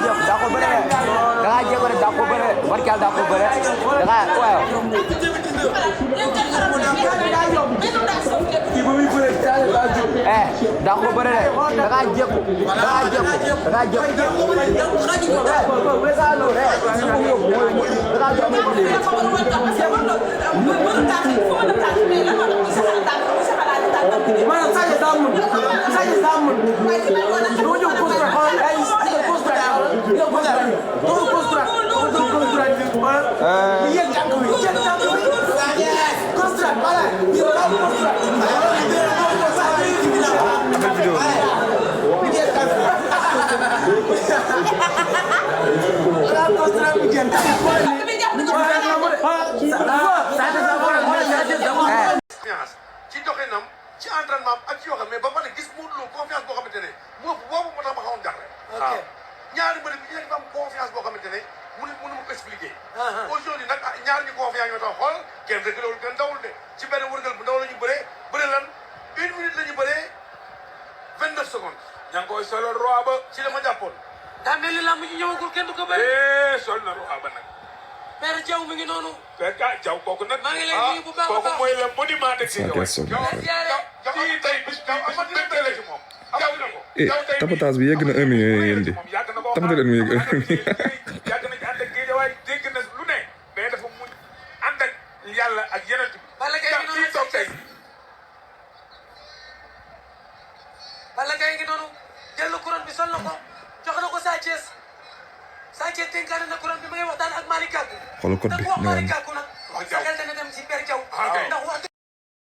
jëf daa ko bëre da ngaa jéego rek daa ko bëre barke Yàlla daa ko bëre da ngaa waaw. daa ko bëre de da ngaa jéego da ngaa jéego da ngaa jéego. ci doxinam ci entraînement ak ci yoo xam mais ba pare gis Modou Lo confiance boo xamante ne boobu moo tax ma xawoon jàpp rek. ok ñaari mbir bi ñu nekk am confiance boo xamante ne mënu ma ko expliquer. aujourd'hui nag ñaar ñu confiance ñoo tax xool kenn dëgg loolu kenn dawul de ci benn wërgal bu ndaw la ñu bëre lan 1 minute la ñu bëree 29 secondes. ña ngi koy solal roi ba ci la ma jàppoon. daa mel ni lamb ji ñëwagul kenn du ko bëri. sol na roi ba nag. Père Diaw mi ngi noonu. Père Diaw kooku nag. maa ngi lay nuyu bu baax a baax kooku mooy le monument de Guédiawaye. kii tey bis la ci moom. tapotage bi yegg na 1 million yéen di tapotage leen mu yegg 1 million. yàgg na ci ànd ak Guédiawaye dégg na lu ne mais dafa muñ ànd ak yàlla ak yeneen bi. Balla Gaye ngi noonu toog tey. Balla Gaye ngi noonu jël na couronne bi sol na ko jox na ko Sa Thiès Sa Thiès dénkaane na couronne bi ma ngi waxtaan ak Malick Gakou. xoolal code bi Malick Gakou nag. wax dëgg yàlla dana dem ci Père Diaw.